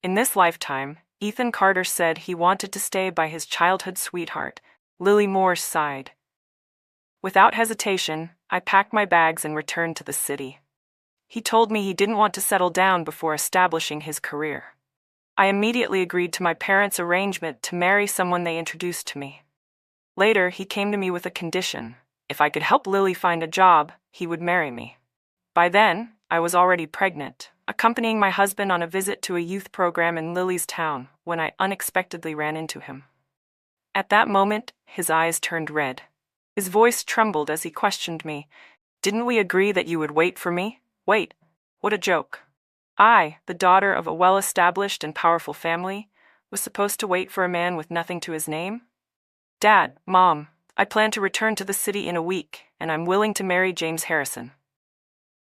In this lifetime, Ethan Carter said he wanted to stay by his childhood sweetheart, Lily Moore's side. Without hesitation, I packed my bags and returned to the city. He told me he didn't want to settle down before establishing his career. I immediately agreed to my parents' arrangement to marry someone they introduced to me. Later, he came to me with a condition. If I could help Lily find a job, he would marry me. By then, I was already pregnant, accompanying my husband on a visit to a youth program in Lily's town when I unexpectedly ran into him. At that moment, his eyes turned red. His voice trembled as he questioned me. "Didn't we agree that you would wait for me?" Wait. What a joke. I, the daughter of a well-established and powerful family, was supposed to wait for a man with nothing to his name? Dad, Mom, I plan to return to the city in a week, and I'm willing to marry James Harrison.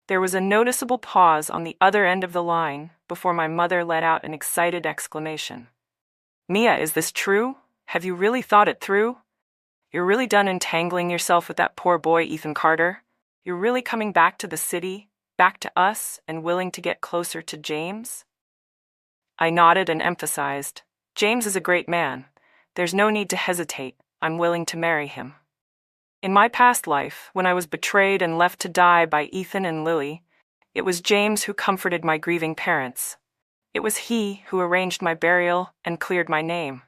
There was a noticeable pause on the other end of the line before my mother let out an excited exclamation. "Mia, is this true? Have you really thought it through? You're really done entangling yourself with that poor boy Ethan Carter? You're really coming back to the city, back to us, and willing to get closer to James?" I nodded and emphasized, "James is a great man. There's no need to hesitate. I'm willing to marry him." In my past life, when I was betrayed and left to die by Ethan and Lily, it was James who comforted my grieving parents. It was he who arranged my burial and cleared my name.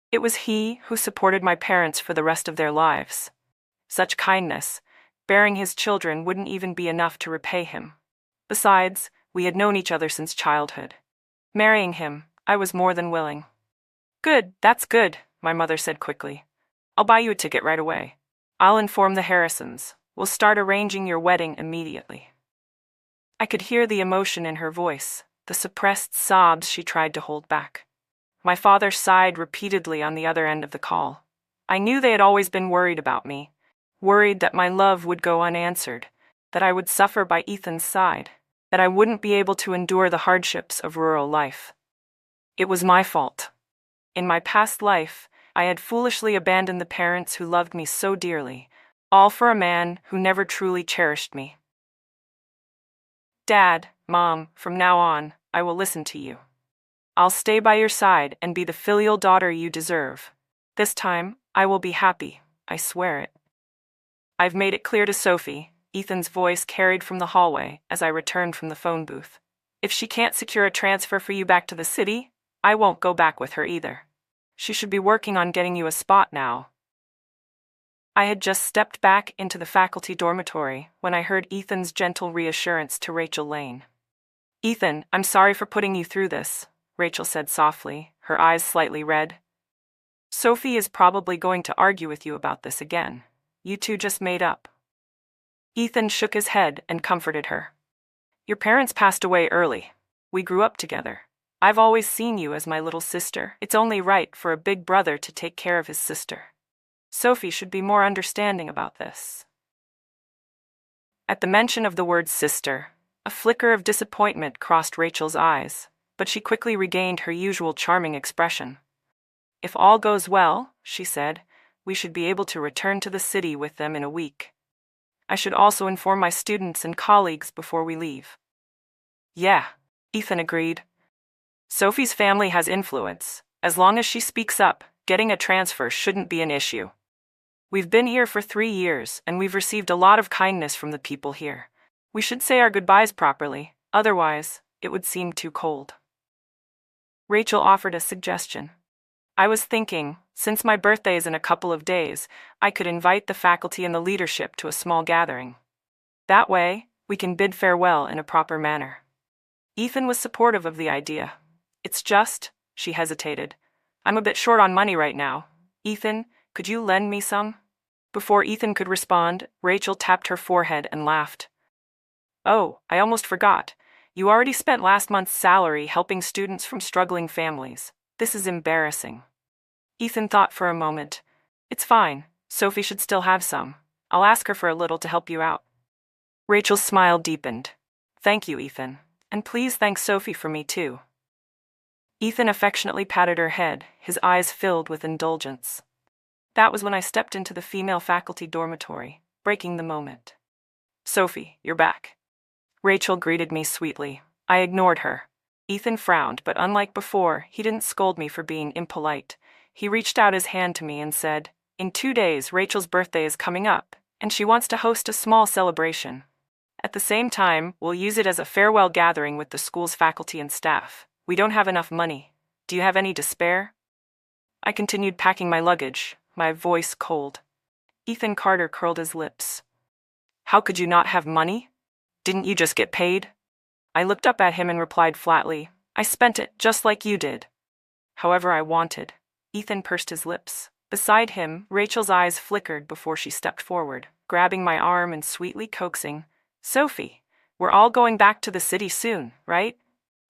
It was he who supported my parents for the rest of their lives. Such kindness, bearing his children, wouldn't even be enough to repay him. Besides, we had known each other since childhood. Marrying him, I was more than willing. "Good, that's good," my mother said quickly. "I'll buy you a ticket right away. I'll inform the Harrisons. We'll start arranging your wedding immediately." I could hear the emotion in her voice, the suppressed sobs she tried to hold back. My father sighed repeatedly on the other end of the call. I knew they had always been worried about me, worried that my love would go unanswered, that I would suffer by Ethan's side, that I wouldn't be able to endure the hardships of rural life. It was my fault. In my past life, I had foolishly abandoned the parents who loved me so dearly, all for a man who never truly cherished me. "Dad, Mom, from now on, I will listen to you. I'll stay by your side and be the filial daughter you deserve. This time, I will be happy, I swear it." "I've made it clear to Sophie," Ethan's voice carried from the hallway as I returned from the phone booth. "If she can't secure a transfer for you back to the city, I won't go back with her either. She should be working on getting you a spot now." I had just stepped back into the faculty dormitory when I heard Ethan's gentle reassurance to Rachel Lane. "Ethan, I'm sorry for putting you through this," Rachel said softly, her eyes slightly red. "Sophie is probably going to argue with you about this again. You two just made up." Ethan shook his head and comforted her. "Your parents passed away early. We grew up together. I've always seen you as my little sister. It's only right for a big brother to take care of his sister. Sophie should be more understanding about this." At the mention of the word sister, a flicker of disappointment crossed Rachel's eyes, but she quickly regained her usual charming expression. "If all goes well," she said, "we should be able to return to the city with them in a week. I should also inform my students and colleagues before we leave." "Yeah," Ethan agreed. "Sophie's family has influence. As long as she speaks up, getting a transfer shouldn't be an issue. We've been here for 3 years, and we've received a lot of kindness from the people here. We should say our goodbyes properly, otherwise, it would seem too cold." Rachel offered a suggestion. "I was thinking, since my birthday is in a couple of days, I could invite the faculty and the leadership to a small gathering. That way, we can bid farewell in a proper manner." Ethan was supportive of the idea. "It's just," she hesitated, "I'm a bit short on money right now. Ethan, could you lend me some?" Before Ethan could respond, Rachel tapped her forehead and laughed. "Oh, I almost forgot. You already spent last month's salary helping students from struggling families. This is embarrassing." Ethan thought for a moment. "It's fine. Sophie should still have some. I'll ask her for a little to help you out." Rachel's smile deepened. "Thank you, Ethan. And please thank Sophie for me too." Ethan affectionately patted her head, his eyes filled with indulgence. That was when I stepped into the female faculty dormitory, breaking the moment. "Sophie, you're back." Rachel greeted me sweetly. I ignored her. Ethan frowned, but unlike before, he didn't scold me for being impolite. He reached out his hand to me and said, "In 2 days, Rachel's birthday is coming up, and she wants to host a small celebration. At the same time, we'll use it as a farewell gathering with the school's faculty and staff. We don't have enough money. Do you have any to spare?" I continued packing my luggage, my voice cold. Ethan Carter curled his lips. "How could you not have money? Didn't you just get paid?" I looked up at him and replied flatly, "I spent it just like you did." "However I wanted." Ethan pursed his lips. Beside him, Rachel's eyes flickered before she stepped forward, grabbing my arm and sweetly coaxing, "Sophie, we're all going back to the city soon, right?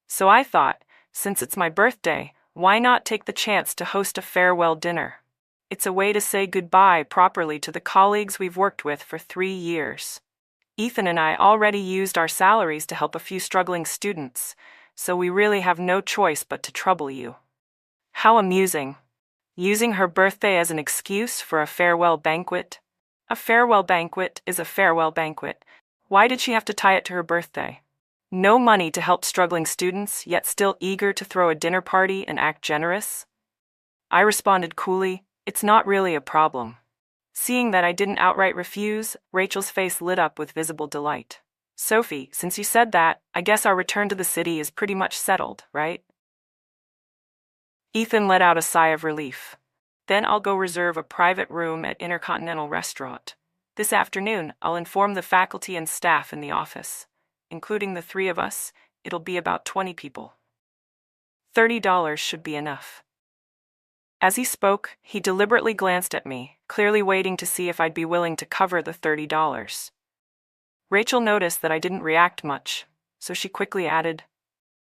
So I thought, since it's my birthday, why not take the chance to host a farewell dinner? It's a way to say goodbye properly to the colleagues we've worked with for 3 years. Ethan and I already used our salaries to help a few struggling students, so we really have no choice but to trouble you." How amusing. Using her birthday as an excuse for a farewell banquet? A farewell banquet is a farewell banquet. Why did she have to tie it to her birthday? No money to help struggling students, yet still eager to throw a dinner party and act generous? I responded coolly, "It's not really a problem." Seeing that I didn't outright refuse, Rachel's face lit up with visible delight. "Sophie, since you said that, I guess our return to the city is pretty much settled, right?" Ethan let out a sigh of relief. "Then I'll go reserve a private room at Intercontinental Restaurant. This afternoon, I'll inform the faculty and staff in the office. Including the 3 of us, it'll be about 20 people. $30 should be enough." As he spoke, he deliberately glanced at me, clearly waiting to see if I'd be willing to cover the $30. Rachel noticed that I didn't react much, so she quickly added,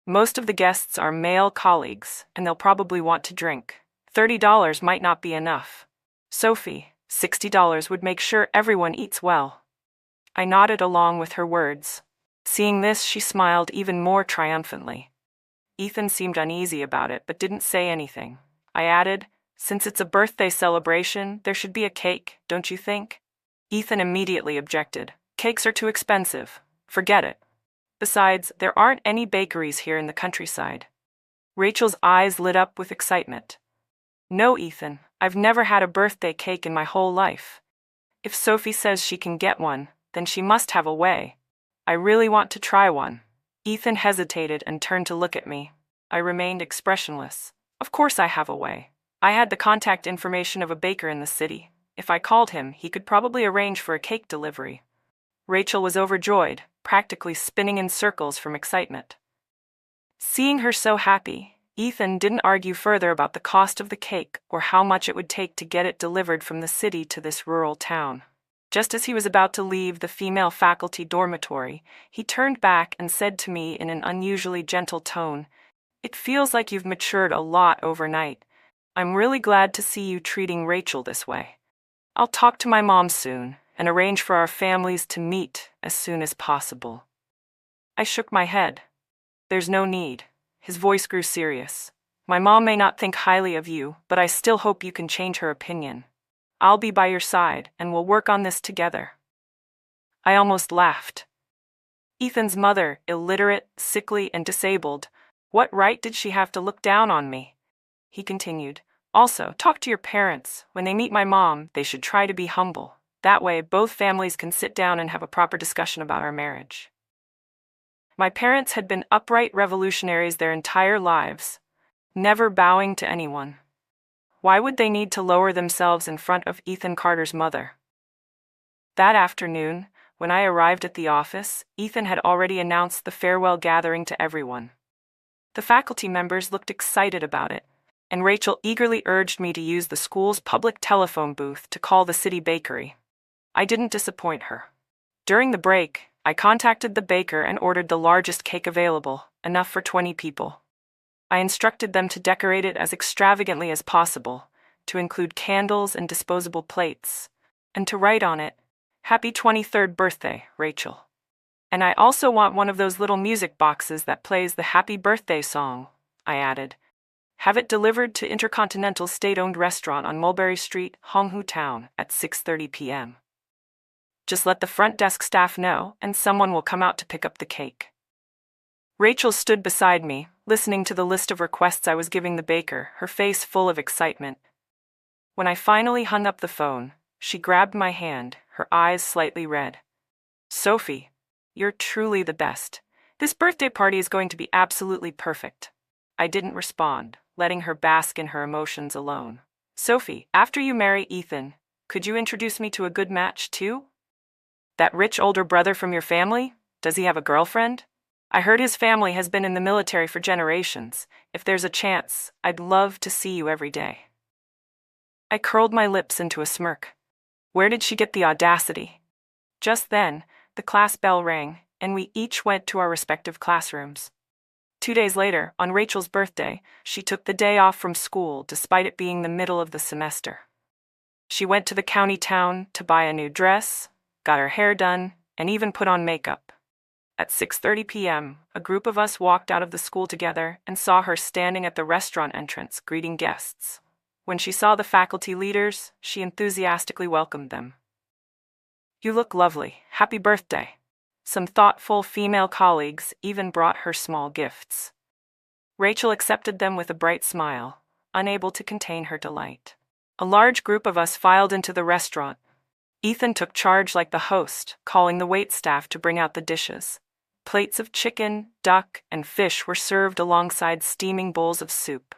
"Most of the guests are male colleagues, and they'll probably want to drink. $30 might not be enough. Sophie, $60 would make sure everyone eats well." I nodded along with her words. Seeing this, she smiled even more triumphantly. Ethan seemed uneasy about it, but didn't say anything. I added, "Since it's a birthday celebration, there should be a cake, don't you think?" Ethan immediately objected. "Cakes are too expensive. Forget it. Besides, there aren't any bakeries here in the countryside." Rachel's eyes lit up with excitement. "No, Ethan, I've never had a birthday cake in my whole life. If Sophie says she can get one, then she must have a way. I really want to try one." Ethan hesitated and turned to look at me. I remained expressionless. "Of course I have a way. I had the contact information of a baker in the city. If I called him, he could probably arrange for a cake delivery." Rachel was overjoyed, practically spinning in circles from excitement. Seeing her so happy, Ethan didn't argue further about the cost of the cake or how much it would take to get it delivered from the city to this rural town. Just as he was about to leave the female faculty dormitory, he turned back and said to me in an unusually gentle tone, "It feels like you've matured a lot overnight. I'm really glad to see you treating Rachel this way. I'll talk to my mom soon and arrange for our families to meet as soon as possible." I shook my head. "There's no need." His voice grew serious. "My mom may not think highly of you, but I still hope you can change her opinion. I'll be by your side, and we'll work on this together." I almost laughed. Ethan's mother, illiterate, sickly, and disabled, what right did she have to look down on me? He continued, "Also, talk to your parents. When they meet my mom, they should try to be humble. That way, both families can sit down and have a proper discussion about our marriage." My parents had been upright revolutionaries their entire lives, never bowing to anyone. Why would they need to lower themselves in front of Ethan Carter's mother? That afternoon, when I arrived at the office, Ethan had already announced the farewell gathering to everyone. The faculty members looked excited about it, and Rachel eagerly urged me to use the school's public telephone booth to call the city bakery. I didn't disappoint her. During the break, I contacted the baker and ordered the largest cake available, enough for 20 people. I instructed them to decorate it as extravagantly as possible, to include candles and disposable plates, and to write on it, "Happy 23rd birthday, Rachel." "And I also want one of those little music boxes that plays the happy birthday song," I added. "Have it delivered to Intercontinental State-owned restaurant on Mulberry Street, Honghu Town, at 6:30 p.m. Just let the front desk staff know, and someone will come out to pick up the cake." Rachel stood beside me, listening to the list of requests I was giving the baker, her face full of excitement. When I finally hung up the phone, she grabbed my hand, her eyes slightly red. "Sophie, you're truly the best. This birthday party is going to be absolutely perfect." I didn't respond, letting her bask in her emotions alone. "Sophie, after you marry Ethan, could you introduce me to a good match, too? That rich older brother from your family? Does he have a girlfriend? I heard his family has been in the military for generations. If there's a chance, I'd love to see you every day." I curled my lips into a smirk. Where did she get the audacity? Just then, the class bell rang, and we each went to our respective classrooms. 2 days later, on Rachel's birthday, she took the day off from school despite it being the middle of the semester. She went to the county town to buy a new dress, got her hair done, and even put on makeup. At 6:30 p.m., a group of us walked out of the school together and saw her standing at the restaurant entrance greeting guests. When she saw the faculty leaders, she enthusiastically welcomed them. "You look lovely. Happy birthday." Some thoughtful female colleagues even brought her small gifts. Rachel accepted them with a bright smile, unable to contain her delight. A large group of us filed into the restaurant. Ethan took charge like the host, calling the waitstaff to bring out the dishes. Plates of chicken, duck, and fish were served alongside steaming bowls of soup.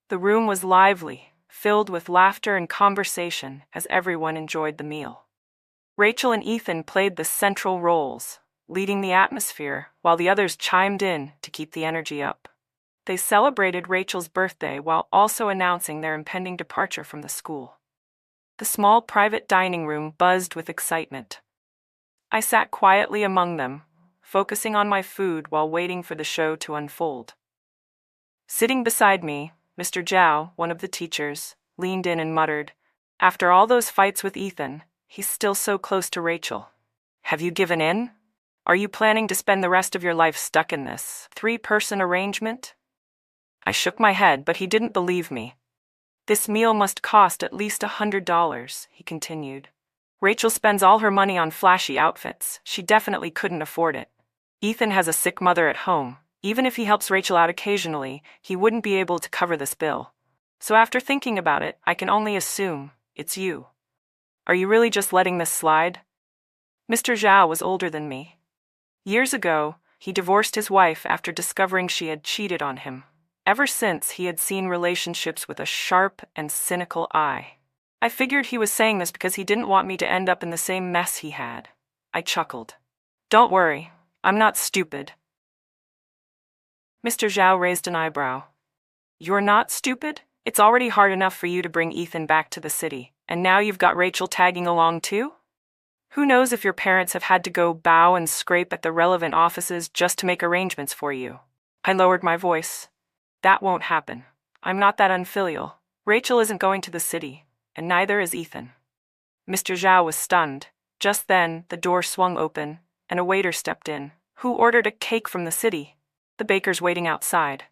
The room was lively, filled with laughter and conversation as everyone enjoyed the meal. Rachel and Ethan played the central roles, leading the atmosphere while the others chimed in to keep the energy up. They celebrated Rachel's birthday while also announcing their impending departure from the school. The small private dining room buzzed with excitement. I sat quietly among them, focusing on my food while waiting for the show to unfold. Sitting beside me, Mr. Zhao, one of the teachers, leaned in and muttered, "After all those fights with Ethan, he's still so close to Rachel. Have you given in? Are you planning to spend the rest of your life stuck in this 3-person arrangement?" I shook my head, but he didn't believe me. "This meal must cost at least $100, he continued. "Rachel spends all her money on flashy outfits. She definitely couldn't afford it. Ethan has a sick mother at home. Even if he helps Rachel out occasionally, he wouldn't be able to cover this bill. So after thinking about it, I can only assume it's you. Are you really just letting this slide?" Mr. Zhao was older than me. Years ago, he divorced his wife after discovering she had cheated on him. Ever since, he had seen relationships with a sharp and cynical eye. I figured he was saying this because he didn't want me to end up in the same mess he had. I chuckled. "Don't worry, I'm not stupid." Mr. Zhao raised an eyebrow. "You're not stupid? It's already hard enough for you to bring Ethan back to the city, and now you've got Rachel tagging along too? Who knows if your parents have had to go bow and scrape at the relevant offices just to make arrangements for you?" I lowered my voice. "That won't happen. I'm not that unfilial. Rachel isn't going to the city, and neither is Ethan." Mr. Zhao was stunned. Just then, the door swung open, and a waiter stepped in. "Who ordered a cake from the city?" "The baker's waiting outside."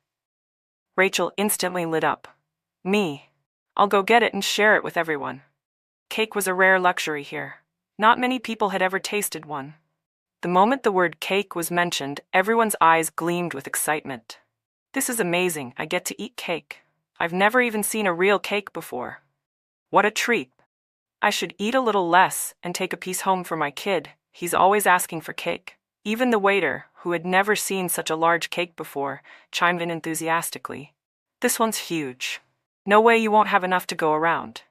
Rachel instantly lit up. "Me. I'll go get it and share it with everyone." Cake was a rare luxury here. Not many people had ever tasted one. The moment the word cake was mentioned, everyone's eyes gleamed with excitement. "This is amazing. I get to eat cake. I've never even seen a real cake before. What a treat. I should eat a little less and take a piece home for my kid. He's always asking for cake." Even the waiter, who had never seen such a large cake before, chimed in enthusiastically. "This one's huge. No way you won't have enough to go around."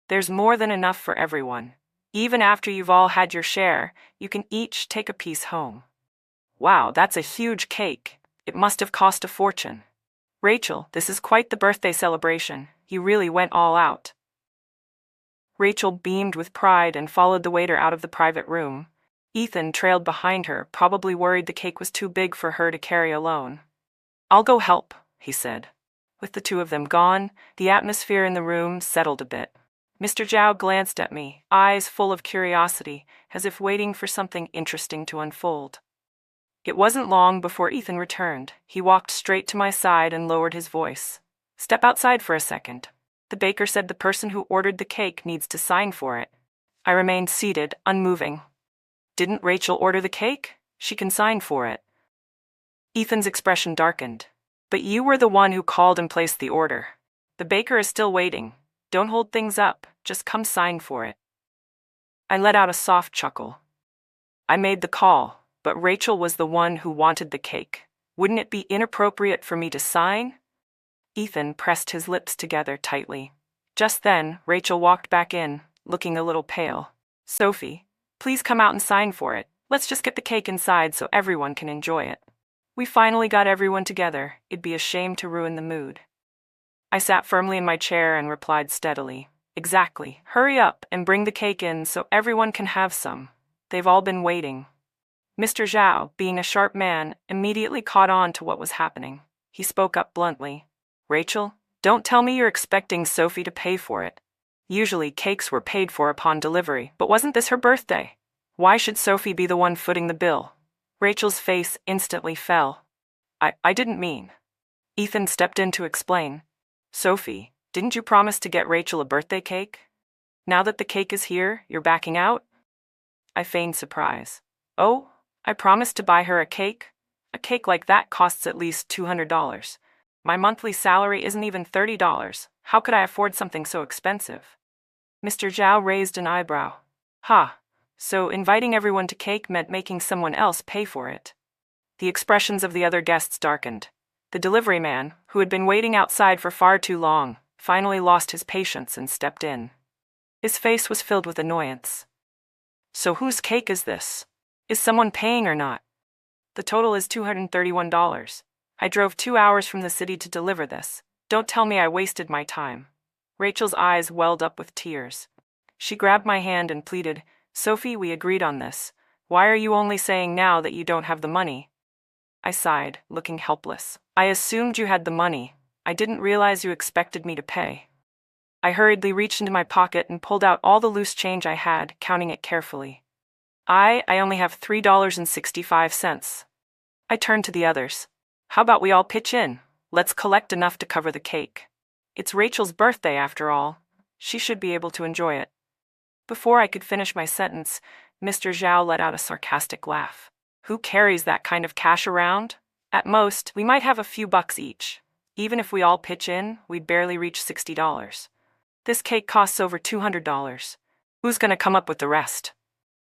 "There's more than enough for everyone. Even after you've all had your share, you can each take a piece home." "Wow, that's a huge cake. It must have cost a fortune." "Rachel, this is quite the birthday celebration. You really went all out." Rachel beamed with pride and followed the waiter out of the private room. Ethan trailed behind her, probably worried the cake was too big for her to carry alone. "I'll go help," he said. With the two of them gone, the atmosphere in the room settled a bit. Mr. Zhao glanced at me, eyes full of curiosity, as if waiting for something interesting to unfold. It wasn't long before Ethan returned. He walked straight to my side and lowered his voice. "Step outside for a second. The baker said the person who ordered the cake needs to sign for it." I remained seated, unmoving. "Didn't Rachel order the cake? She can sign for it." Ethan's expression darkened. But you were the one who called and placed the order. The baker is still waiting. Don't hold things up, just come sign for it. I let out a soft chuckle. I made the call, but Rachel was the one who wanted the cake. Wouldn't it be inappropriate for me to sign? Ethan pressed his lips together tightly. Just then, Rachel walked back in, looking a little pale. Sophie, please come out and sign for it. Let's just get the cake inside so everyone can enjoy it. We finally got everyone together. It'd be a shame to ruin the mood. I sat firmly in my chair and replied steadily. Exactly. Hurry up and bring the cake in so everyone can have some. They've all been waiting. Mr. Zhao, being a sharp man, immediately caught on to what was happening. He spoke up bluntly. Rachel, don't tell me you're expecting Sophie to pay for it. Usually cakes were paid for upon delivery, but wasn't this her birthday? Why should Sophie be the one footing the bill? Rachel's face instantly fell. I didn't mean. Ethan stepped in to explain. Sophie, didn't you promise to get Rachel a birthday cake? Now that the cake is here, you're backing out? I feigned surprise. Oh, I promised to buy her a cake? A cake like that costs at least $200. My monthly salary isn't even $30. How could I afford something so expensive? Mr. Zhao raised an eyebrow. Ha! So inviting everyone to cake meant making someone else pay for it. The expressions of the other guests darkened. The delivery man, who had been waiting outside for far too long, finally lost his patience and stepped in. His face was filled with annoyance. So whose cake is this? Is someone paying or not? The total is $231. I drove 2 hours from the city to deliver this. Don't tell me I wasted my time. Rachel's eyes welled up with tears. She grabbed my hand and pleaded, Sophie, we agreed on this. Why are you only saying now that you don't have the money? I sighed, looking helpless. I assumed you had the money. I didn't realize you expected me to pay. I hurriedly reached into my pocket and pulled out all the loose change I had, counting it carefully. I only have $3.65. I turned to the others. How about we all pitch in? Let's collect enough to cover the cake. It's Rachel's birthday after all. She should be able to enjoy it. Before I could finish my sentence, Mr. Zhao let out a sarcastic laugh. Who carries that kind of cash around? At most, we might have a few bucks each. Even if we all pitch in, we'd barely reach $60. This cake costs over $200. Who's gonna come up with the rest?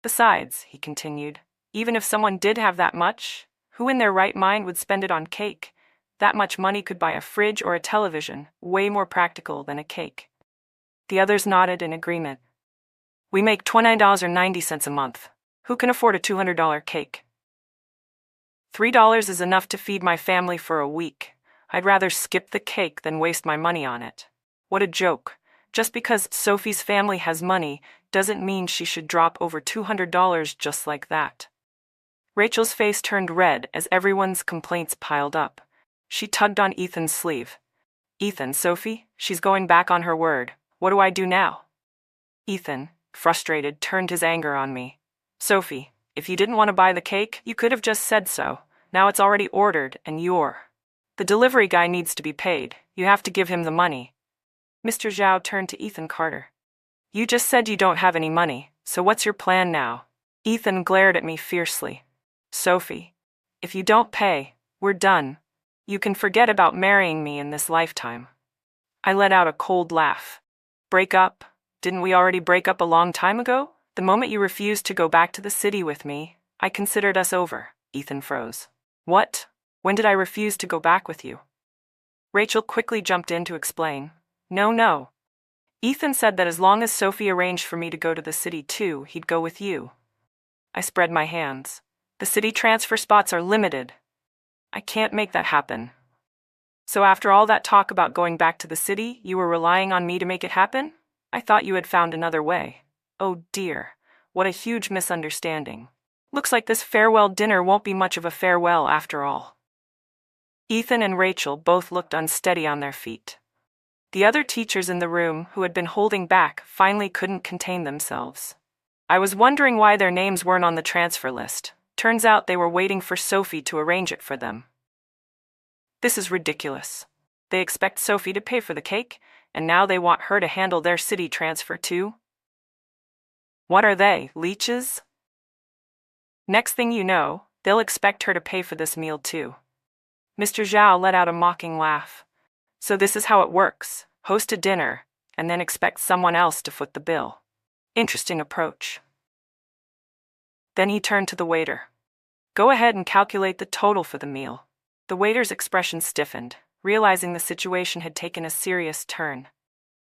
Besides, he continued, even if someone did have that much, who in their right mind would spend it on cake? That much money could buy a fridge or a television, way more practical than a cake. The others nodded in agreement. We make $29.90 a month. Who can afford a $200 cake? $3 is enough to feed my family for a week. I'd rather skip the cake than waste my money on it. What a joke. Just because Sophie's family has money doesn't mean she should drop over $200 just like that. Rachel's face turned red as everyone's complaints piled up. She tugged on Ethan's sleeve. Ethan, Sophie, she's going back on her word. What do I do now? Ethan, frustrated, turned his anger on me. Sophie, if you didn't want to buy the cake, you could have just said so. Now it's already ordered, and the delivery guy needs to be paid. You have to give him the money. Mr. Zhao turned to Ethan Carter. You just said you don't have any money, so what's your plan now? Ethan glared at me fiercely. Sophie, if you don't pay, we're done. You can forget about marrying me in this lifetime. I let out a cold laugh. Break up? Didn't we already break up a long time ago? The moment you refused to go back to the city with me, I considered us over. Ethan froze. What? When did I refuse to go back with you? Rachel quickly jumped in to explain. No. Ethan said that as long as Sophie arranged for me to go to the city too, he'd go with you. I spread my hands. The city transfer spots are limited. I can't make that happen. So after all that talk about going back to the city, you were relying on me to make it happen? I thought you had found another way. Oh dear, what a huge misunderstanding. Looks like this farewell dinner won't be much of a farewell after all. Ethan and Rachel both looked unsteady on their feet. The other teachers in the room, who had been holding back, finally couldn't contain themselves. I was wondering why their names weren't on the transfer list. Turns out they were waiting for Sophie to arrange it for them. This is ridiculous. They expect Sophie to pay for the cake, and now they want her to handle their city transfer too? What are they, leeches? Next thing you know, They'll expect her to pay for this meal too. Mr. Zhao let out a mocking laugh. So this is how it works: host a dinner, and then expect someone else to foot the bill. Interesting approach. Then he turned to the waiter. Go ahead and calculate the total for the meal. The waiter's expression stiffened, realizing the situation had taken a serious turn.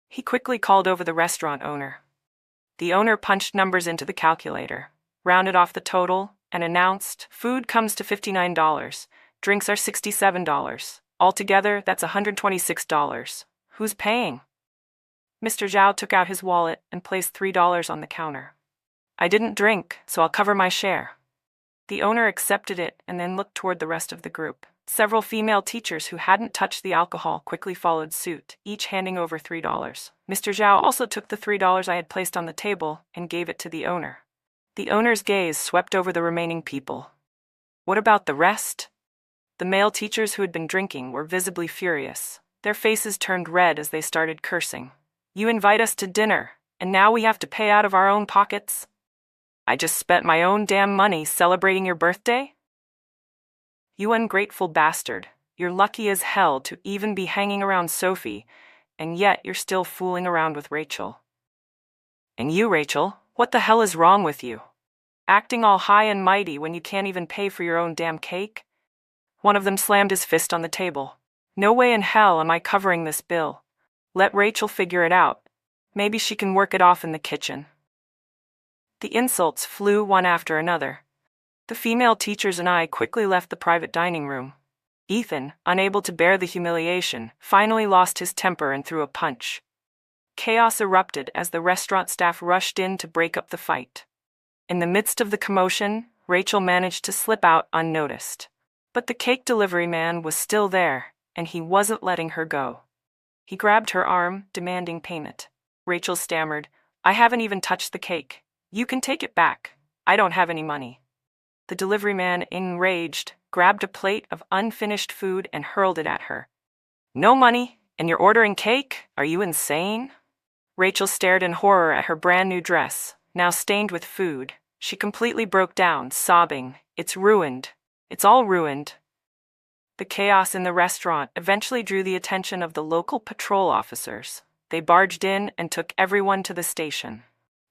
He quickly called over the restaurant owner. The owner punched numbers into the calculator, rounded off the total, and announced, food comes to $59, drinks are $67. Altogether, that's $126. Who's paying? Mr. Zhao took out his wallet and placed $3 on the counter. I didn't drink, so I'll cover my share. The owner accepted it and then looked toward the rest of the group. Several female teachers who hadn't touched the alcohol quickly followed suit, each handing over $3. Mr. Zhao also took the $3 I had placed on the table and gave it to the owner. The owner's gaze swept over the remaining people. What about the rest? The male teachers who had been drinking were visibly furious. Their faces turned red as they started cursing. You invite us to dinner, and now we have to pay out of our own pockets? I just spent my own damn money celebrating your birthday? You ungrateful bastard, you're lucky as hell to even be hanging around Sophie, and yet you're still fooling around with Rachel. And you, Rachel, what the hell is wrong with you? Acting all high and mighty when you can't even pay for your own damn cake? One of them slammed his fist on the table. No way in hell am I covering this bill. Let Rachel figure it out. Maybe she can work it off in the kitchen. The insults flew one after another. The female teachers and I quickly left the private dining room. Ethan, unable to bear the humiliation, finally lost his temper and threw a punch. Chaos erupted as the restaurant staff rushed in to break up the fight. In the midst of the commotion, Rachel managed to slip out unnoticed. But the cake delivery man was still there, and he wasn't letting her go. He grabbed her arm, demanding payment. Rachel stammered, I haven't even touched the cake. You can take it back. I don't have any money. The delivery man, enraged, grabbed a plate of unfinished food and hurled it at her. No money, and you're ordering cake? Are you insane? Rachel stared in horror at her brand new dress, now stained with food. She completely broke down, sobbing, It's ruined. It's all ruined. The chaos in the restaurant eventually drew the attention of the local patrol officers. They barged in and took everyone to the station.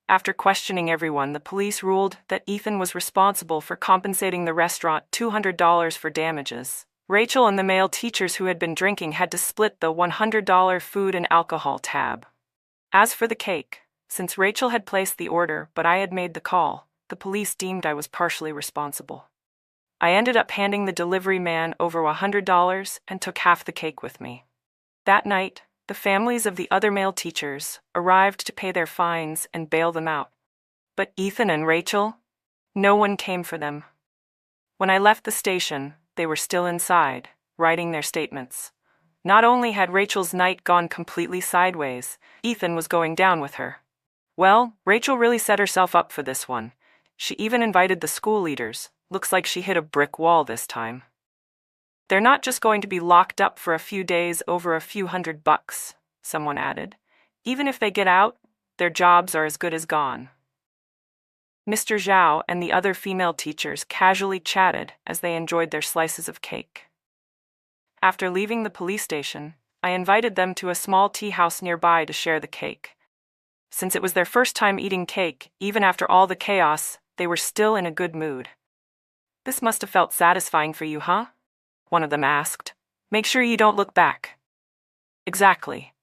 After questioning everyone, the police ruled that Ethan was responsible for compensating the restaurant $200 for damages. Rachel and the male teachers who had been drinking had to split the $100 food and alcohol tab. As for the cake, since Rachel had placed the order but I had made the call, the police deemed I was partially responsible. I ended up handing the delivery man over $100 and took half the cake with me. That night, the families of the other male teachers arrived to pay their fines and bail them out. But Ethan and Rachel? No one came for them. When I left the station, they were still inside, writing their statements. Not only had Rachel's night gone completely sideways, Ethan was going down with her. Well, Rachel really set herself up for this one. She even invited the school leaders. Looks like she hit a brick wall this time. They're not just going to be locked up for a few days over a few $100, someone added. Even if they get out, their jobs are as good as gone. Mr. Zhao and the other female teachers casually chatted as they enjoyed their slices of cake. After leaving the police station, I invited them to a small tea house nearby to share the cake. Since it was their first time eating cake, even after all the chaos, they were still in a good mood. This must have felt satisfying for you, huh? One of them asked. Make sure you don't look back. Exactly.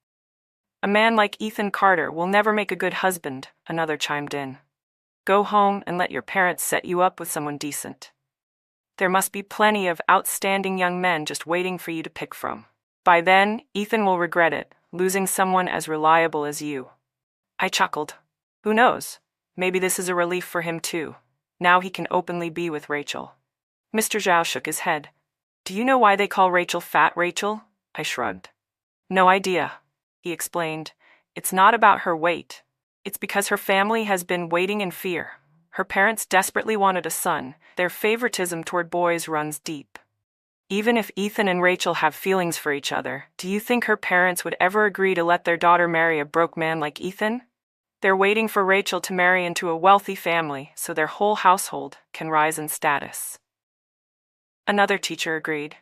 A man like Ethan Carter will never make a good husband, another chimed in. Go home and let your parents set you up with someone decent. There must be plenty of outstanding young men just waiting for you to pick from. By then, Ethan will regret it, losing someone as reliable as you. I chuckled. Who knows? Maybe this is a relief for him too. Now he can openly be with Rachel. Mr. Zhao shook his head. Do you know why they call Rachel Fat Rachel? I shrugged. No idea, he explained. It's not about her weight. It's because her family has been waiting in fear. Her parents desperately wanted a son. Their favoritism toward boys runs deep. Even if Ethan and Rachel have feelings for each other, do you think her parents would ever agree to let their daughter marry a broke man like Ethan? They're waiting for Rachel to marry into a wealthy family so their whole household can rise in status. Another teacher agreed.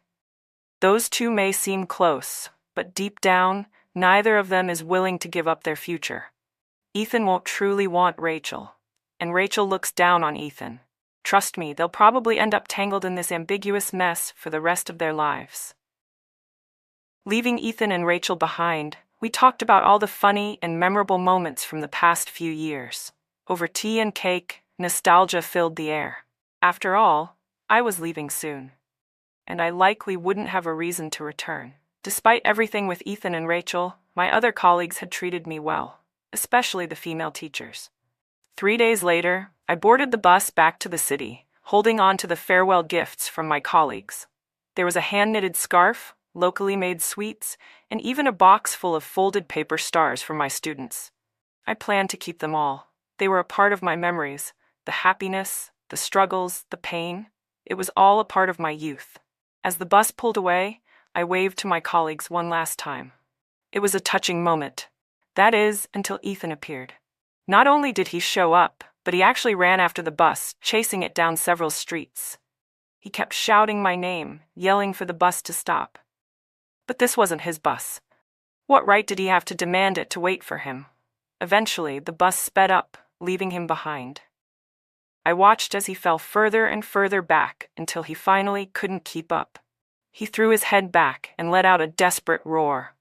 Those two may seem close, but deep down, neither of them is willing to give up their future. Ethan won't truly want Rachel, and Rachel looks down on Ethan. Trust me, they'll probably end up tangled in this ambiguous mess for the rest of their lives. Leaving Ethan and Rachel behind, we talked about all the funny and memorable moments from the past few years. Over tea and cake, nostalgia filled the air. After all, I was leaving soon, and I likely wouldn't have a reason to return. Despite everything with Ethan and Rachel, my other colleagues had treated me well, especially the female teachers. 3 days later, I boarded the bus back to the city, holding on to the farewell gifts from my colleagues. There was a hand-knitted scarf, locally made sweets, and even a box full of folded paper stars for my students. I planned to keep them all. They were a part of my memories, the happiness, the struggles, the pain. It was all a part of my youth. As the bus pulled away, I waved to my colleagues one last time. It was a touching moment. That is, until Ethan appeared. Not only did he show up, but he actually ran after the bus, chasing it down several streets. He kept shouting my name, yelling for the bus to stop. But this wasn't his bus. What right did he have to demand it to wait for him? Eventually, the bus sped up, leaving him behind. I watched as he fell further and further back until he finally couldn't keep up. He threw his head back and let out a desperate roar.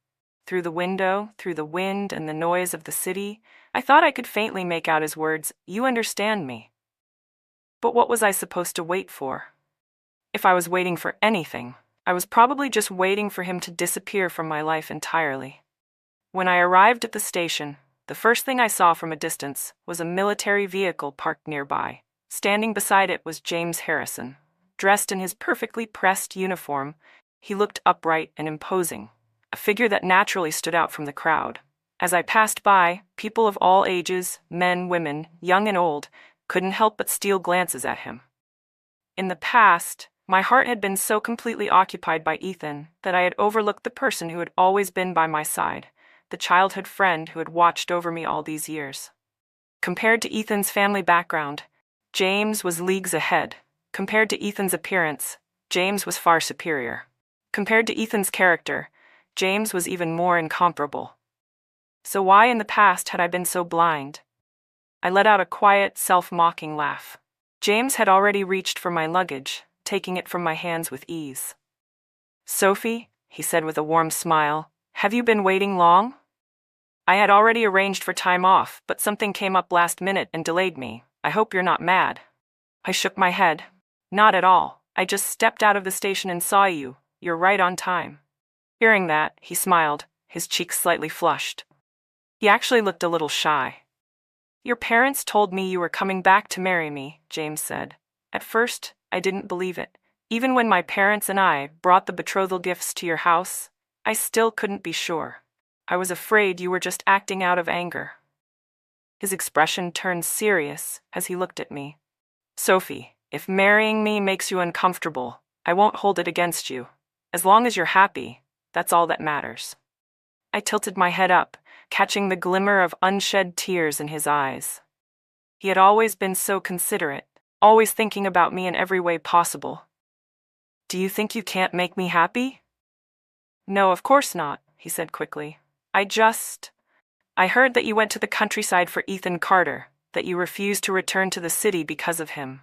Through the window, through the wind and the noise of the city, I thought I could faintly make out his words, "You understand me." But what was I supposed to wait for? If I was waiting for anything, I was probably just waiting for him to disappear from my life entirely. When I arrived at the station, the first thing I saw from a distance was a military vehicle parked nearby. Standing beside it was James Harrison. Dressed in his perfectly pressed uniform, he looked upright and imposing, a figure that naturally stood out from the crowd. As I passed by, people of all ages, men, women, young and old, couldn't help but steal glances at him. In the past, my heart had been so completely occupied by Ethan that I had overlooked the person who had always been by my side, the childhood friend who had watched over me all these years. Compared to Ethan's family background, James was leagues ahead. Compared to Ethan's appearance, James was far superior. Compared to Ethan's character, James was even more incomparable. So why in the past had I been so blind? I let out a quiet, self-mocking laugh. James had already reached for my luggage, taking it from my hands with ease. "Sophie," he said with a warm smile, "have you been waiting long?" I had already arranged for time off, but something came up last minute and delayed me. "I hope you're not mad." I shook my head. "Not at all. I just stepped out of the station and saw you. You're right on time." Hearing that, he smiled, his cheeks slightly flushed. He actually looked a little shy. "Your parents told me you were coming back to marry me," James said. "At first, I didn't believe it. Even when my parents and I brought the betrothal gifts to your house, I still couldn't be sure. I was afraid you were just acting out of anger." His expression turned serious as he looked at me. "Sophie, if marrying me makes you uncomfortable, I won't hold it against you. As long as you're happy, that's all that matters." I tilted my head up, catching the glimmer of unshed tears in his eyes. He had always been so considerate, always thinking about me in every way possible. "Do you think you can't make me happy?" "No, of course not," he said quickly. I heard that you went to the countryside for Ethan Carter, that you refused to return to the city because of him.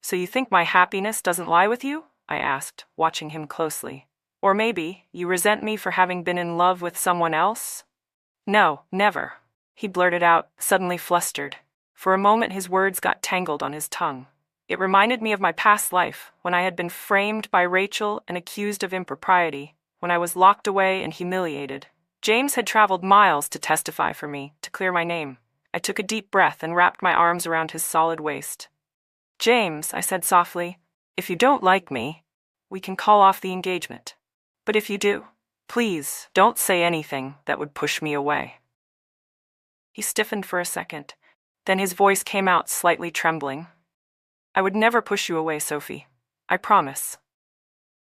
So you think my happiness doesn't lie with you?" I asked, watching him closely. "Or maybe you resent me for having been in love with someone else?" "No, never," he blurted out, suddenly flustered. For a moment his words got tangled on his tongue. It reminded me of my past life, when I had been framed by Rachel and accused of impropriety, when I was locked away and humiliated. James had traveled miles to testify for me, to clear my name. I took a deep breath and wrapped my arms around his solid waist. "James," I said softly, "if you don't like me, we can call off the engagement. But if you do, please don't say anything that would push me away." He stiffened for a second. Then his voice came out slightly trembling. "I would never push you away, Sophie. I promise."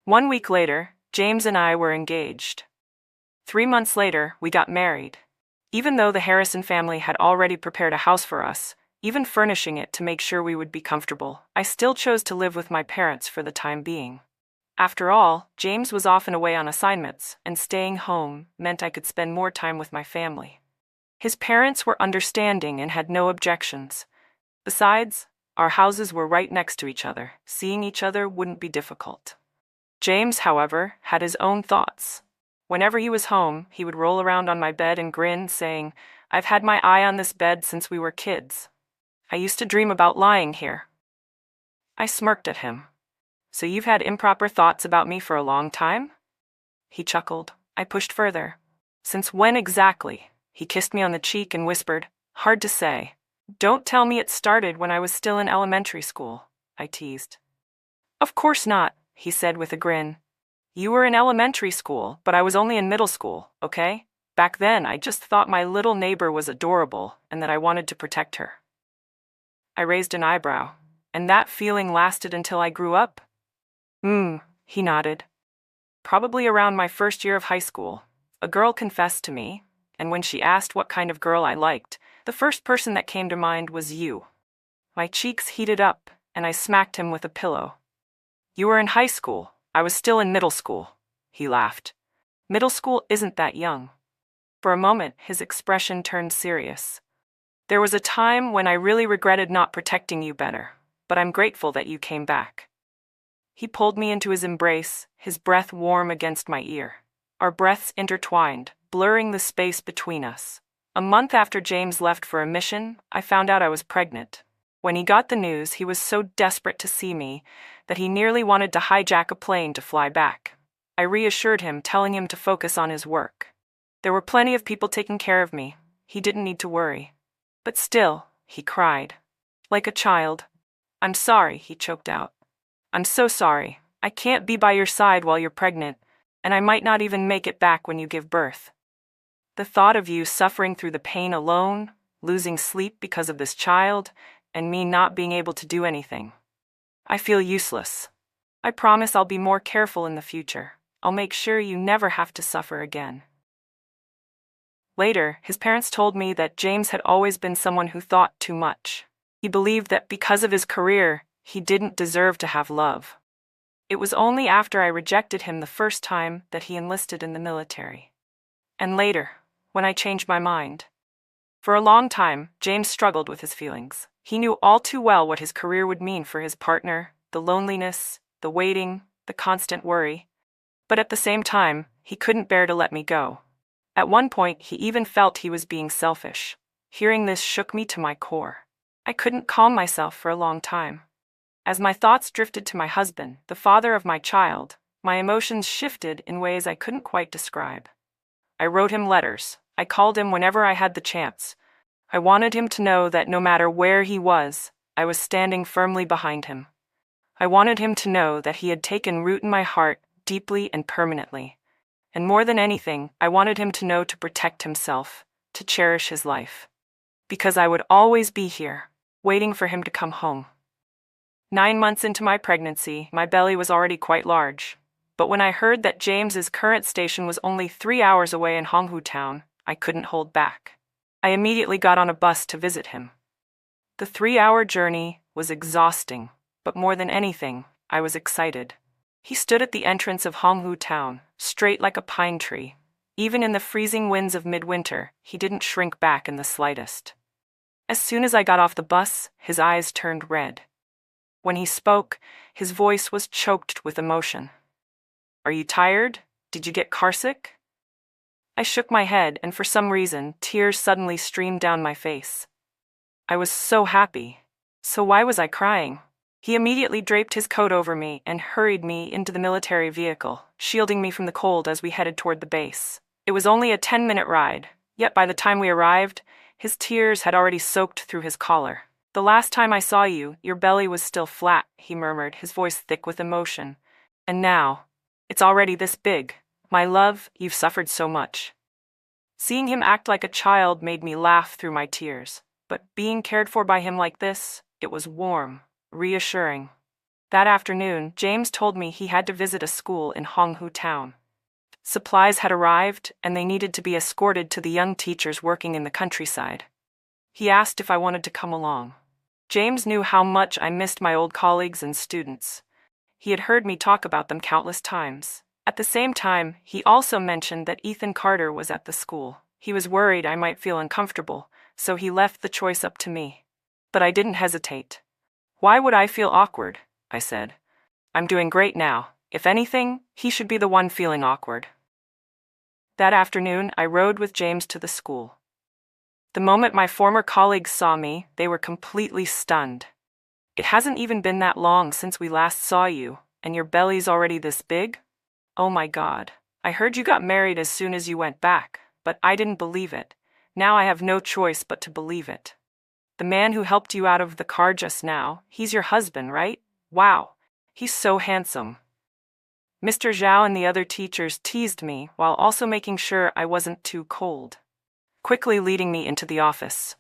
1 week later, James and I were engaged. 3 months later, we got married. Even though the Harrison family had already prepared a house for us, even furnishing it to make sure we would be comfortable, I still chose to live with my parents for the time being. After all, James was often away on assignments, and staying home meant I could spend more time with my family. His parents were understanding and had no objections. Besides, our houses were right next to each other. Seeing each other wouldn't be difficult. James, however, had his own thoughts. Whenever he was home, he would roll around on my bed and grin, saying, "I've had my eye on this bed since we were kids. I used to dream about lying here." I smirked at him. "So you've had improper thoughts about me for a long time?" He chuckled. I pushed further. "Since when exactly?" He kissed me on the cheek and whispered, "Hard to say. Don't tell me it started when I was still in elementary school," I teased. "Of course not," he said with a grin. "You were in elementary school, but I was only in middle school, okay? Back then, I just thought my little neighbor was adorable and that I wanted to protect her." I raised an eyebrow. "And that feeling lasted until I grew up?" He nodded. "Probably around my first year of high school. A girl confessed to me, and when she asked what kind of girl I liked, the first person that came to mind was you." My cheeks heated up, and I smacked him with a pillow. "You were in high school. I was still in middle school," he laughed. "Middle school isn't that young." For a moment, his expression turned serious. "There was a time when I really regretted not protecting you better, but I'm grateful that you came back." He pulled me into his embrace, his breath warm against my ear. Our breaths intertwined, blurring the space between us. A month after James left for a mission, I found out I was pregnant. When he got the news, he was so desperate to see me that he nearly wanted to hijack a plane to fly back. I reassured him, telling him to focus on his work. There were plenty of people taking care of me. He didn't need to worry. But still, he cried. Like a child. "I'm sorry," he choked out. "I'm so sorry. I can't be by your side while you're pregnant, and I might not even make it back when you give birth. The thought of you suffering through the pain alone, losing sleep because of this child, and me not being able to do anything. I feel useless. I promise I'll be more careful in the future. I'll make sure you never have to suffer again." Later, his parents told me that James had always been someone who thought too much. He believed that because of his career, he didn't deserve to have love. It was only after I rejected him the first time that he enlisted in the military. And later, when I changed my mind. For a long time, James struggled with his feelings. He knew all too well what his career would mean for his partner, the loneliness, the waiting, the constant worry. But at the same time, he couldn't bear to let me go. At one point, he even felt he was being selfish. Hearing this shook me to my core. I couldn't calm myself for a long time. As my thoughts drifted to my husband, the father of my child, my emotions shifted in ways I couldn't quite describe. I wrote him letters. I called him whenever I had the chance. I wanted him to know that no matter where he was, I was standing firmly behind him. I wanted him to know that he had taken root in my heart deeply and permanently. And more than anything, I wanted him to know to protect himself, to cherish his life. Because I would always be here, waiting for him to come home. 9 months into my pregnancy, my belly was already quite large. But when I heard that James's current station was only 3 hours away in Honghu Town, I couldn't hold back. I immediately got on a bus to visit him. The 3-hour journey was exhausting, but more than anything, I was excited. He stood at the entrance of Honghu Town, straight like a pine tree. Even in the freezing winds of midwinter, he didn't shrink back in the slightest. As soon as I got off the bus, his eyes turned red. When he spoke, his voice was choked with emotion. "Are you tired? Did you get carsick?" I shook my head, and for some reason, tears suddenly streamed down my face. I was so happy. So why was I crying? He immediately draped his coat over me and hurried me into the military vehicle, shielding me from the cold as we headed toward the base. It was only a 10-minute ride, yet by the time we arrived, his tears had already soaked through his collar. "The last time I saw you, your belly was still flat," he murmured, his voice thick with emotion. "And now, it's already this big. My love, you've suffered so much." Seeing him act like a child made me laugh through my tears, but being cared for by him like this, it was warm, reassuring. That afternoon, James told me he had to visit a school in Honghu Town. Supplies had arrived, and they needed to be escorted to the young teachers working in the countryside. He asked if I wanted to come along. James knew how much I missed my old colleagues and students. He had heard me talk about them countless times. At the same time, he also mentioned that Ethan Carter was at the school. He was worried I might feel uncomfortable, so he left the choice up to me. But I didn't hesitate. Why would I feel awkward? I said. I'm doing great now. If anything, he should be the one feeling awkward. That afternoon, I rode with James to the school. The moment my former colleagues saw me, they were completely stunned. It hasn't even been that long since we last saw you, and your belly's already this big? Oh my God. I heard you got married as soon as you went back, but I didn't believe it. Now I have no choice but to believe it. The man who helped you out of the car just now, he's your husband, right? Wow. He's so handsome. Mr. Zhao and the other teachers teased me while also making sure I wasn't too cold, quickly leading me into the office.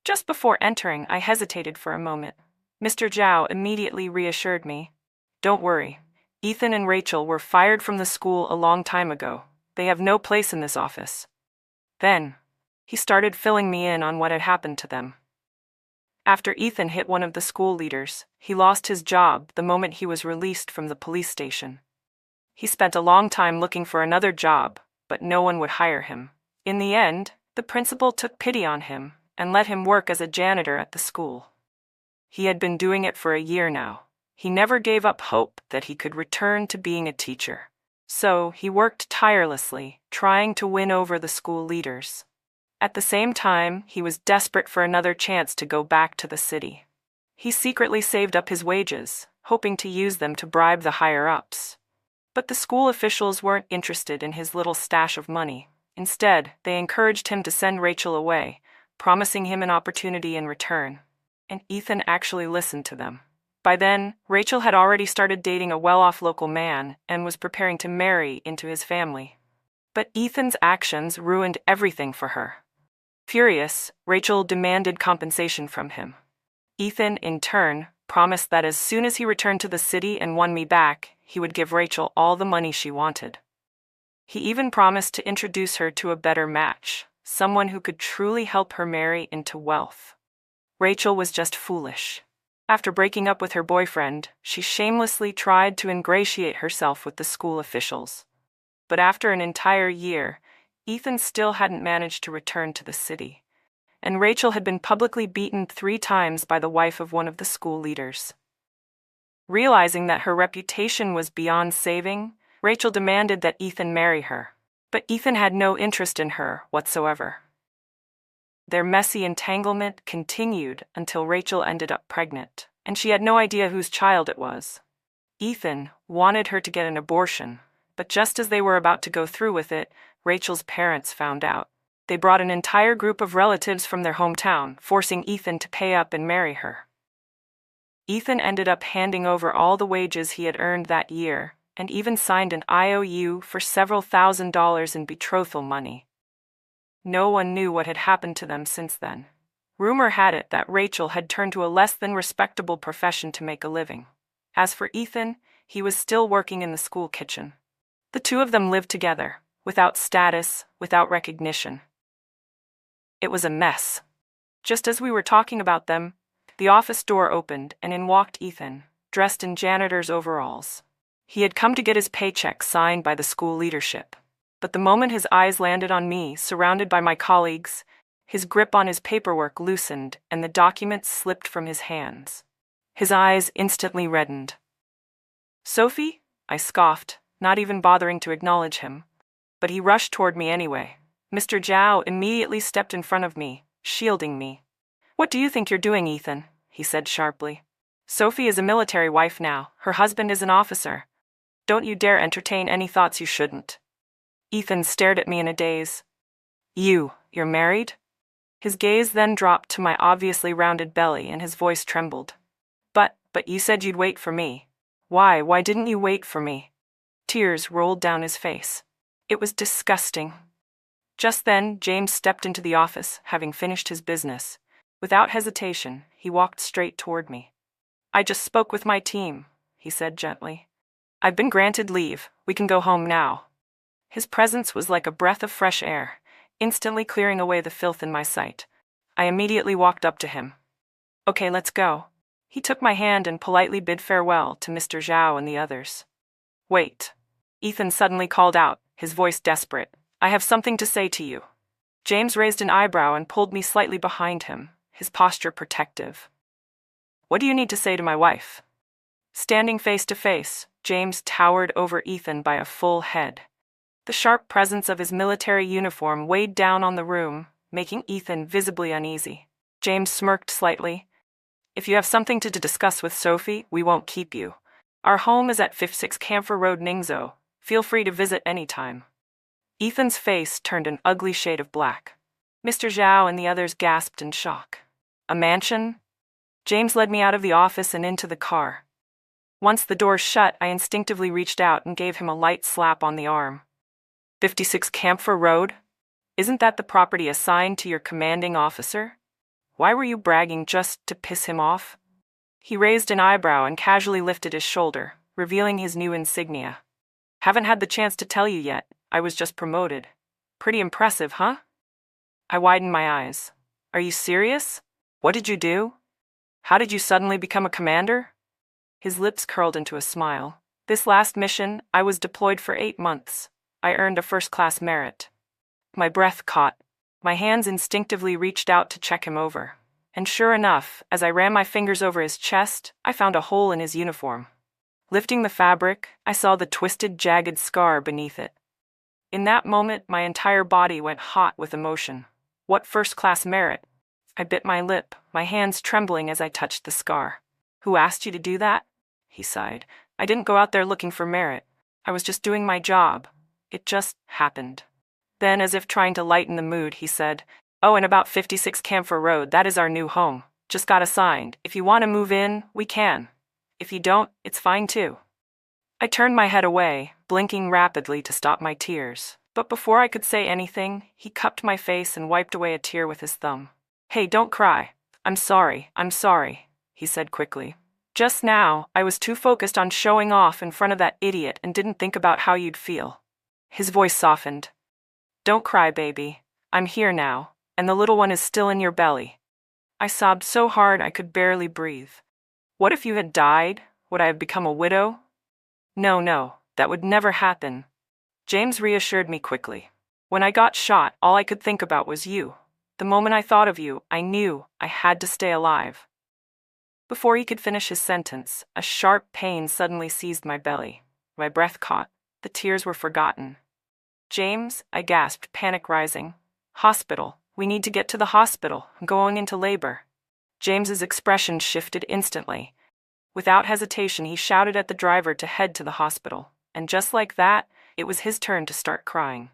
Just before entering, I hesitated for a moment. Mr. Zhao immediately reassured me. Don't worry. Ethan and Rachel were fired from the school a long time ago. They have no place in this office. Then, he started filling me in on what had happened to them. After Ethan hit one of the school leaders, he lost his job the moment he was released from the police station. He spent a long time looking for another job, but no one would hire him. In the end, the principal took pity on him and let him work as a janitor at the school. He had been doing it for a year now. He never gave up hope that he could return to being a teacher. So he worked tirelessly, trying to win over the school leaders. At the same time, he was desperate for another chance to go back to the city. He secretly saved up his wages, hoping to use them to bribe the higher-ups. But the school officials weren't interested in his little stash of money. Instead, they encouraged him to send Rachel away, promising him an opportunity in return. And Ethan actually listened to them. By then, Rachel had already started dating a well-off local man and was preparing to marry into his family. But Ethan's actions ruined everything for her. Furious, Rachel demanded compensation from him. Ethan, in turn, promised that as soon as he returned to the city and won me back, he would give Rachel all the money she wanted. He even promised to introduce her to a better match, someone who could truly help her marry into wealth. Rachel was just foolish. After breaking up with her boyfriend, she shamelessly tried to ingratiate herself with the school officials. But after an entire year, Ethan still hadn't managed to return to the city, and Rachel had been publicly beaten 3 times by the wife of one of the school leaders. Realizing that her reputation was beyond saving, Rachel demanded that Ethan marry her, but Ethan had no interest in her whatsoever. Their messy entanglement continued until Rachel ended up pregnant, and she had no idea whose child it was. Ethan wanted her to get an abortion, but just as they were about to go through with it, Rachel's parents found out. They brought an entire group of relatives from their hometown, forcing Ethan to pay up and marry her. Ethan ended up handing over all the wages he had earned that year, and even signed an IOU for several $1,000s in betrothal money. No one knew what had happened to them since then. Rumor had it that Rachel had turned to a less than respectable profession to make a living. As for Ethan, he was still working in the school kitchen. The two of them lived together, without status, without recognition. It was a mess. Just as we were talking about them, the office door opened and in walked Ethan, dressed in janitor's overalls. He had come to get his paycheck signed by the school leadership. But the moment his eyes landed on me, surrounded by my colleagues, his grip on his paperwork loosened and the documents slipped from his hands. His eyes instantly reddened. "Sophie?" I scoffed, not even bothering to acknowledge him. But he rushed toward me anyway. Mr. Zhao immediately stepped in front of me, shielding me. "What do you think you're doing, Ethan?" he said sharply. "Sophie is a military wife now. Her husband is an officer. Don't you dare entertain any thoughts you shouldn't." Ethan stared at me in a daze. You're married?" His gaze then dropped to my obviously rounded belly and his voice trembled. But you said you'd wait for me. Why didn't you wait for me?" Tears rolled down his face. It was disgusting. Just then, James stepped into the office, having finished his business. Without hesitation, he walked straight toward me. "I just spoke with my team," he said gently. "I've been granted leave. We can go home now." His presence was like a breath of fresh air, instantly clearing away the filth in my sight. I immediately walked up to him. "Okay, let's go," He took my hand and politely bid farewell to Mr. Zhao and the others. Wait. Ethan suddenly called out, his voice desperate. I have something to say to you. James raised an eyebrow and pulled me slightly behind him, his posture protective. What do you need to say to my wife? Standing face to face, James towered over Ethan by a full head. The sharp presence of his military uniform weighed down on the room, making Ethan visibly uneasy. James smirked slightly. If you have something to discuss with Sophie, we won't keep you. Our home is at 56 Camphor Road, Ningzhou. Feel free to visit any time. Ethan's face turned an ugly shade of black. Mr. Zhao and the others gasped in shock. A mansion? James led me out of the office and into the car. Once the door shut, I instinctively reached out and gave him a light slap on the arm. 56 Camphor Road? Isn't that the property assigned to your commanding officer? Why were you bragging just to piss him off? He raised an eyebrow and casually lifted his shoulder, revealing his new insignia. Haven't had the chance to tell you yet. I was just promoted. Pretty impressive, huh? I widened my eyes. Are you serious? What did you do? How did you suddenly become a commander? His lips curled into a smile. This last mission, I was deployed for 8 months. I earned a first-class merit. My breath caught. My hands instinctively reached out to check him over. And sure enough, as I ran my fingers over his chest, I found a hole in his uniform. Lifting the fabric, I saw the twisted, jagged scar beneath it. In that moment, my entire body went hot with emotion. What first-class merit? I bit my lip, my hands trembling as I touched the scar. Who asked you to do that? He sighed. I didn't go out there looking for merit. I was just doing my job. It just happened. Then, as if trying to lighten the mood, he said, Oh, and about 56 Camphor Road, that is our new home. Just got assigned. If you want to move in, we can. If you don't, it's fine too. I turned my head away, blinking rapidly to stop my tears. But before I could say anything, he cupped my face and wiped away a tear with his thumb. Hey, don't cry. I'm sorry, he said quickly. Just now, I was too focused on showing off in front of that idiot and didn't think about how you'd feel. His voice softened. Don't cry, baby. I'm here now, and the little one is still in your belly. I sobbed so hard I could barely breathe. What if you had died? Would I have become a widow? No, that would never happen. James reassured me quickly. When I got shot, all I could think about was you. The moment I thought of you, I knew I had to stay alive. Before he could finish his sentence, a sharp pain suddenly seized my belly. My breath caught. The tears were forgotten. James, I gasped, panic rising. Hospital. We need to get to the hospital. I'm going into labor. James's expression shifted instantly. Without hesitation, he shouted at the driver to head to the hospital. And just like that, it was his turn to start crying.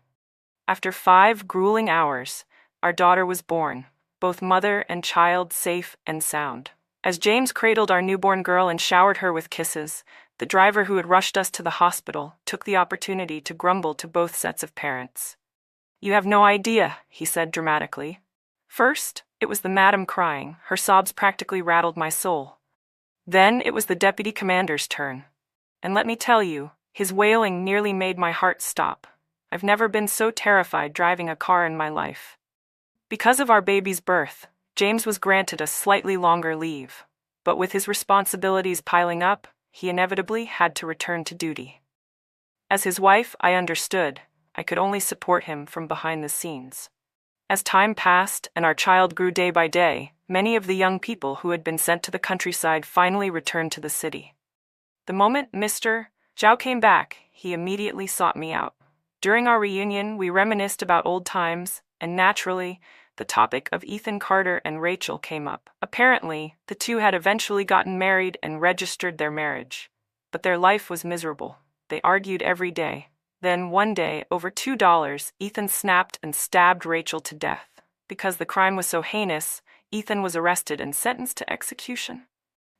After 5 grueling hours, our daughter was born, both mother and child safe and sound. As James cradled our newborn girl and showered her with kisses, the driver who had rushed us to the hospital took the opportunity to grumble to both sets of parents. You have no idea, he said dramatically. First, it was the madam crying. Her sobs practically rattled my soul. Then it was the deputy commander's turn. And let me tell you, his wailing nearly made my heart stop. I've never been so terrified driving a car in my life. Because of our baby's birth, James was granted a slightly longer leave. But with his responsibilities piling up, he inevitably had to return to duty. As his wife, I understood. I could only support him from behind the scenes. As time passed and our child grew day by day, many of the young people who had been sent to the countryside finally returned to the city. The moment Mr. Zhao came back, he immediately sought me out. During our reunion, we reminisced about old times, and naturally, the topic of Ethan Carter and Rachel came up. Apparently, the two had eventually gotten married and registered their marriage. But their life was miserable. They argued every day. Then, one day, over $2, Ethan snapped and stabbed Rachel to death. Because the crime was so heinous, Ethan was arrested and sentenced to execution.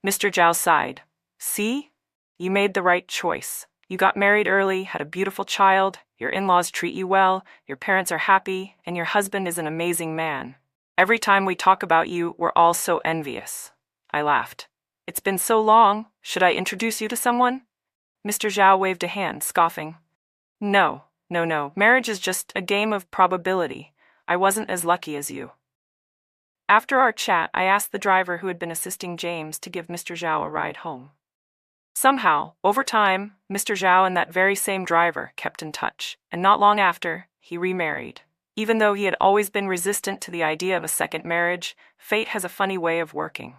Mr. Zhao sighed. See? You made the right choice. You got married early, had a beautiful child, your in-laws treat you well, your parents are happy, and your husband is an amazing man. Every time we talk about you, we're all so envious. I laughed. It's been so long. Should I introduce you to someone? Mr. Zhao waved a hand, scoffing. No. Marriage is just a game of probability. I wasn't as lucky as you. After our chat, I asked the driver who had been assisting James to give Mr. Zhao a ride home. Somehow, over time, Mr. Zhao and that very same driver kept in touch, and not long after, he remarried. Even though he had always been resistant to the idea of a second marriage, fate has a funny way of working.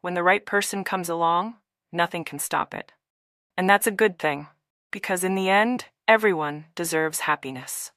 When the right person comes along, nothing can stop it. And that's a good thing, because in the end, everyone deserves happiness.